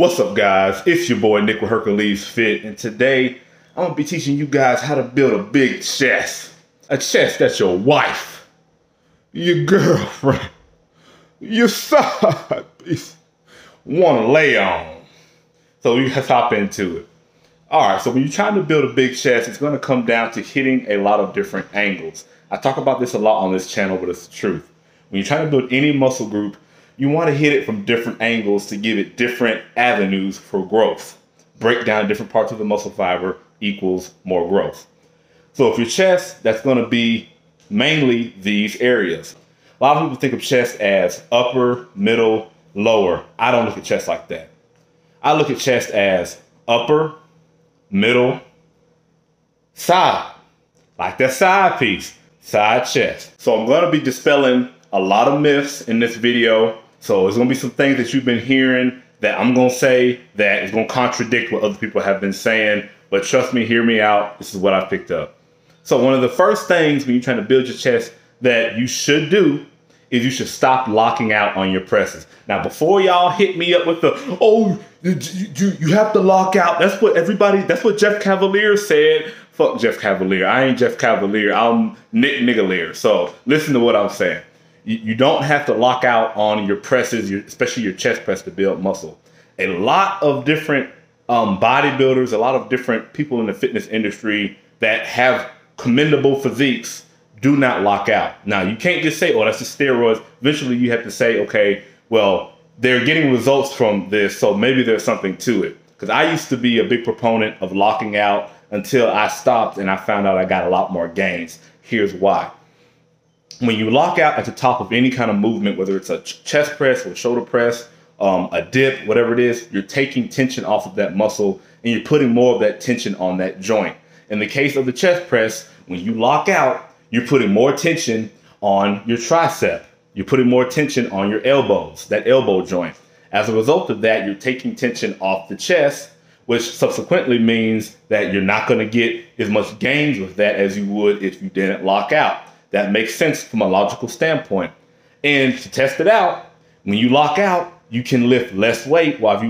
What's up, guys? It's your boy Nick with Hercules Fit, and today I'm gonna be teaching you guys how to build a big chest. A chest that your wife, your girlfriend, your side piece wanna lay on. So let's hop into it. All right, so when you're trying to build a big chest, it's gonna come down to hitting a lot of different angles. I talk about this a lot on this channel, but it's the truth. When you're trying to build any muscle group, you want to hit it from different angles to give it different avenues for growth. Break down different parts of the muscle fiber equals more growth. So if your chest, that's going to be mainly these areas. A lot of people think of chest as upper, middle, lower. I don't look at chest like that. I look at chest as upper, middle, side. Like that side piece, side chest. So I'm going to be dispelling a lot of myths in this video. So there's gonna be some things that you've been hearing that I'm gonna say that is gonna contradict what other people have been saying, but trust me, hear me out. This is what I picked up. So one of the first things when you're trying to build your chest that you should do is you should stop locking out on your presses. Now, before y'all hit me up with the, oh, you have to lock out. That's what Jeff Cavalier said. Fuck Jeff Cavalier. I ain't Jeff Cavalier. I'm Nick Niggalier. So listen to what I'm saying. You don't have to lock out on your presses, especially your chest press, to build muscle. A lot of different bodybuilders, a lot of different people in the fitness industry that have commendable physiques do not lock out. Now, you can't just say, oh, that's just steroids. Eventually, you have to say, okay, well, they're getting results from this, so maybe there's something to it. Because I used to be a big proponent of locking out until I stopped and I found out I got a lot more gains. Here's why. When you lock out at the top of any kind of movement, whether it's a chest press or shoulder press, a dip, whatever it is, you're taking tension off of that muscle and you're putting more of that tension on that joint. In the case of the chest press, when you lock out, you're putting more tension on your tricep. You're putting more tension on your elbows, that elbow joint. As a result of that, you're taking tension off the chest, which subsequently means that you're not going to get as much gains with that as you would if you didn't lock out. That makes sense from a logical standpoint. And to test it out, when you lock out, you can lift less weight, while if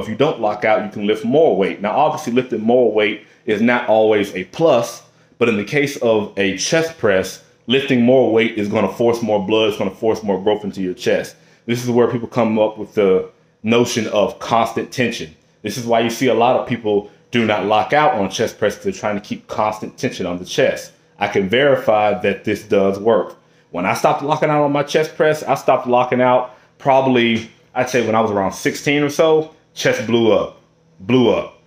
you don't lock out, you can lift more weight. Now, obviously, lifting more weight is not always a plus, but in the case of a chest press, lifting more weight is going to force more blood, it's going to force more growth into your chest. This is where people come up with the notion of constant tension. This is why you see a lot of people do not lock out on chest press because they're trying to keep constant tension on the chest. I can verify that this does work. When I stopped locking out on my chest press, I stopped locking out probably, I'd say when I was around 16 or so, chest blew up.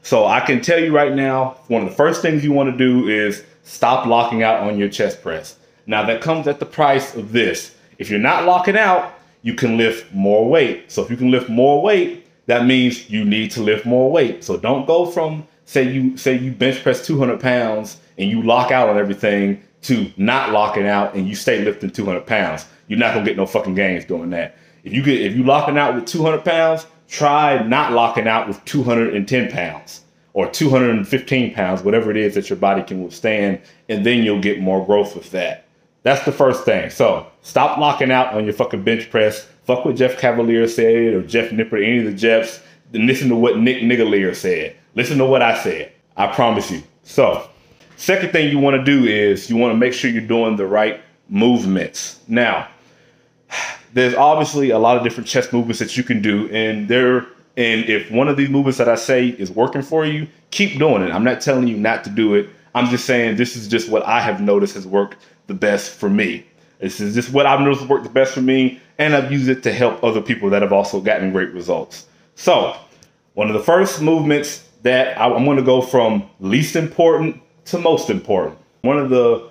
So I can tell you right now, one of the first things you want to do is stop locking out on your chest press. Now that comes at the price of this. If you're not locking out, you can lift more weight. So if you can lift more weight, that means you need to lift more weight. So don't go from, say you bench press 200 pounds and you lock out on everything to not locking out and you stay lifting 200 pounds. You're not gonna get no fucking gains doing that. If you locking out with 200 pounds, try not locking out with 210 pounds or 215 pounds, whatever it is that your body can withstand, and then you'll get more growth with that. That's the first thing. So stop locking out on your fucking bench press. Fuck what Jeff Cavalier said or Jeff Nipper, any of the Jeffs. Then listen to what Nick Niggalier said. Listen to what I said. I promise you. So second thing you want to do is you want to make sure you're doing the right movements. Now, there's obviously a lot of different chest movements that you can do, and if one of these movements that I say is working for you, keep doing it. I'm not telling you not to do it. I'm just saying this is just what I have noticed has worked the best for me. This is just what I've noticed worked the best for me, and I've used it to help other people that have also gotten great results. So one of the first movements that I'm going to go from least important to most important. One of the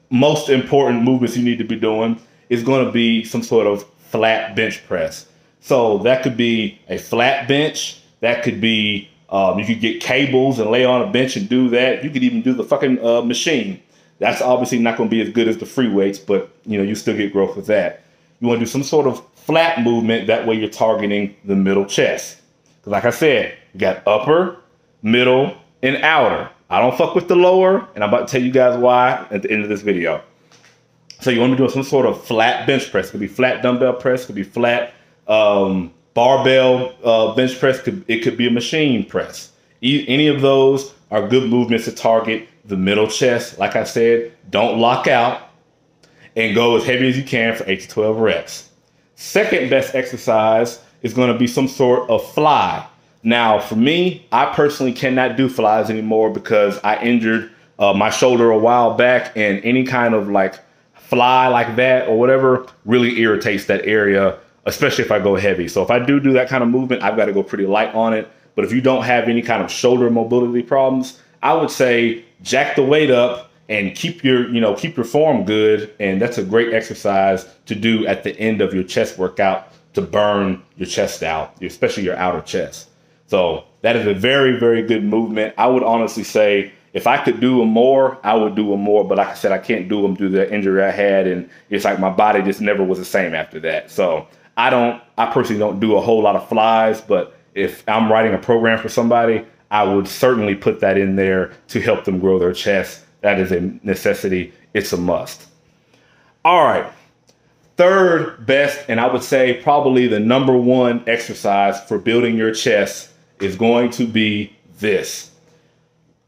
most important movements you need to be doing is going to be some sort of flat bench press. So that could be a flat bench. That could be, you could get cables and lay on a bench and do that. You could even do the fucking machine. That's obviously not going to be as good as the free weights, but you still get growth with that. You want to do some sort of flat movement. That way you're targeting the middle chest. Because like I said, you got upper, middle, and outer. I don't fuck with the lower, and I'm about to tell you guys why at the end of this video. So you want to be doing some sort of flat bench press. It could be flat dumbbell press, it could be flat Barbell bench press, it could be a machine press. Any of those are good movements to target the middle chest. Like I said, don't lock out and go as heavy as you can for 8 to 12 reps. Second best exercise is going to be some sort of fly. Now, for me, I personally cannot do flies anymore because I injured my shoulder a while back, and any kind of like fly like that or whatever really irritates that area, especially if I go heavy. So if I do that kind of movement, I've got to go pretty light on it. But if you don't have any kind of shoulder mobility problems, I would say jack the weight up and keep your form good. And that's a great exercise to do at the end of your chest workout to burn your chest out, especially your outer chest. So that is a very, very good movement. I would honestly say if I could do them more, I would do them more. But like I said, I can't do them due to the injury I had. And it's like my body just never was the same after that. So I personally don't do a whole lot of flies, but if I'm writing a program for somebody, I would certainly put that in there to help them grow their chest. That is a necessity. It's a must. All right. Third best, and I would say probably the number one exercise for building your chest is going to be this.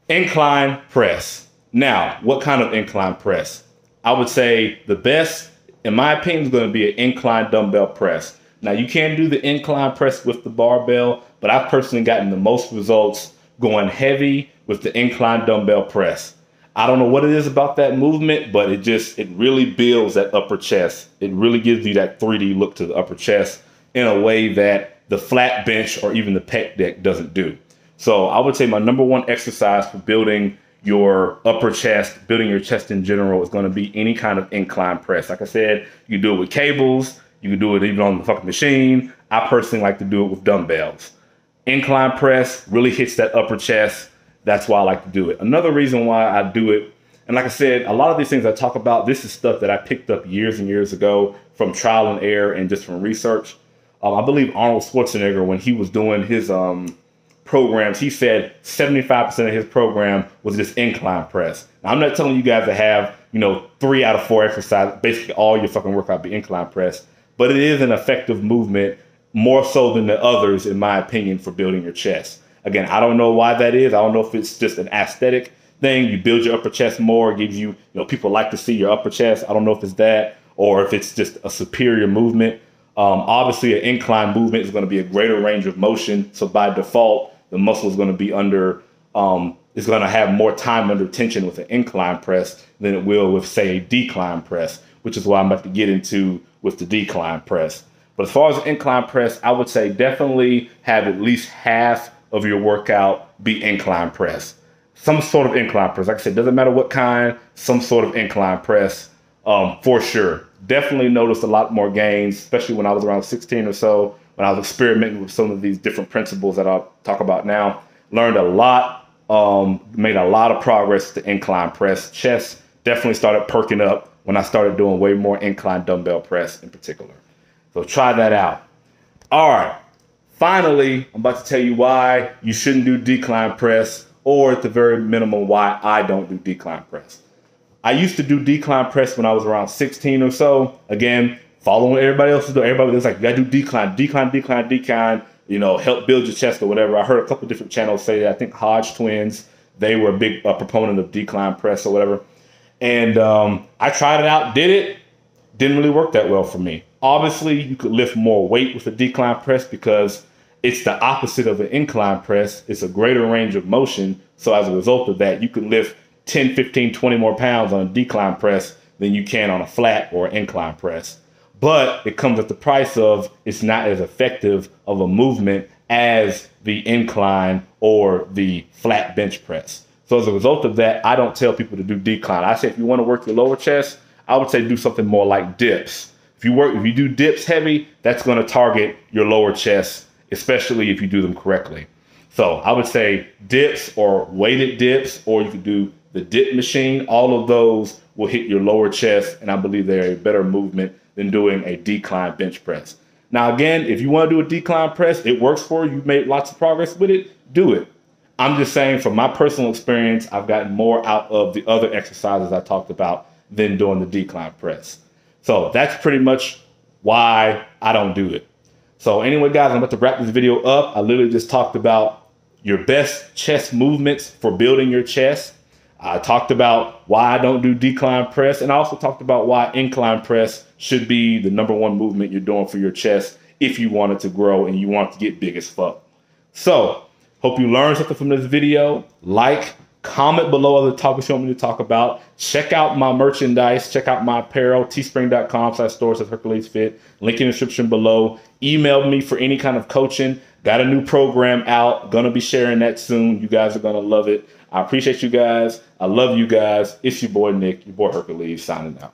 Incline press. Now, what kind of incline press? I would say the best, in my opinion, is going to be an incline dumbbell press. Now, you can do the incline press with the barbell, but I've personally gotten the most results going heavy with the incline dumbbell press. I don't know what it is about that movement, but it really builds that upper chest. It really gives you that 3D look to the upper chest in a way that the flat bench or even the pec deck doesn't do. So I would say my number one exercise for building your upper chest, building your chest in general, is going to be any kind of incline press. Like I said, you can do it with cables. You can do it even on the fucking machine. I personally like to do it with dumbbells. Incline press really hits that upper chest. That's why I like to do it. Another reason why I do it, and like I said, a lot of these things I talk about, this is stuff that I picked up years and years ago from trial and error and just from research. I believe Arnold Schwarzenegger, when he was doing his programs, he said 75% of his program was this incline press. Now, I'm not telling you guys to have, 3 out of 4 exercises, basically all your fucking workout be incline press, but it is an effective movement, more so than the others, in my opinion, for building your chest. Again, I don't know why that is. I don't know if it's just an aesthetic thing. You build your upper chest more, it gives you, people like to see your upper chest. I don't know if it's that or if it's just a superior movement. Obviously, an incline movement is going to be a greater range of motion. So by default, the muscle is going to be is going to have more time under tension with an incline press than it will with, say, a decline press, which is what I'm about to get into with the decline press. But as far as the incline press, I would say definitely have at least half of your workout be incline press. Some sort of incline press. Like I said, doesn't matter what kind, some sort of incline press, for sure. Definitely noticed a lot more gains, especially when I was around 16 or so, when I was experimenting with some of these different principles that I'll talk about now. Learned a lot, made a lot of progress with the incline press. Chest definitely started perking up when I started doing way more incline dumbbell press in particular. So try that out. All right. Finally, I'm about to tell you why you shouldn't do decline press, or at the very minimum, why I don't do decline press. I used to do decline press when I was around 16 or so. Again, following what everybody else is doing. Everybody was like, you gotta do decline, help build your chest or whatever. I heard a couple different channels say that. I think Hodge twins, they were a big proponent of decline press or whatever. And I tried it out, did it. Didn't really work that well for me. Obviously, you could lift more weight with a decline press because it's the opposite of an incline press. It's a greater range of motion. So as a result of that, you can lift 10, 15, 20 more pounds on a decline press than you can on a flat or incline press. But it comes at the price of it's not as effective of a movement as the incline or the flat bench press. So as a result of that, I don't tell people to do decline. I say if you want to work your lower chest, I would say do something more like dips. If you do dips heavy, that's going to target your lower chest, especially if you do them correctly. So I would say dips or weighted dips, or you could do the dip machine. All of those will hit your lower chest, and I believe they're a better movement than doing a decline bench press. Now, again, if you want to do a decline press, it works for you. You've made lots of progress with it, do it. I'm just saying from my personal experience, I've gotten more out of the other exercises I talked about than doing the decline press. So that's pretty much why I don't do it. So anyway, guys, I'm about to wrap this video up. I literally just talked about your best chest movements for building your chest. I talked about why I don't do decline press, and I also talked about why incline press should be the #1 movement you're doing for your chest if you want it to grow and you want it to get big as fuck. So, hope you learned something from this video. Like, comment below other topics you want me to talk about. Check out my merchandise. Check out my apparel, teespring.com/store/Hercules Fit. Link in the description below. Email me for any kind of coaching. Got a new program out. Gonna be sharing that soon. You guys are gonna love it. I appreciate you guys. I love you guys. It's your boy Nick, your boy Hercules, signing out.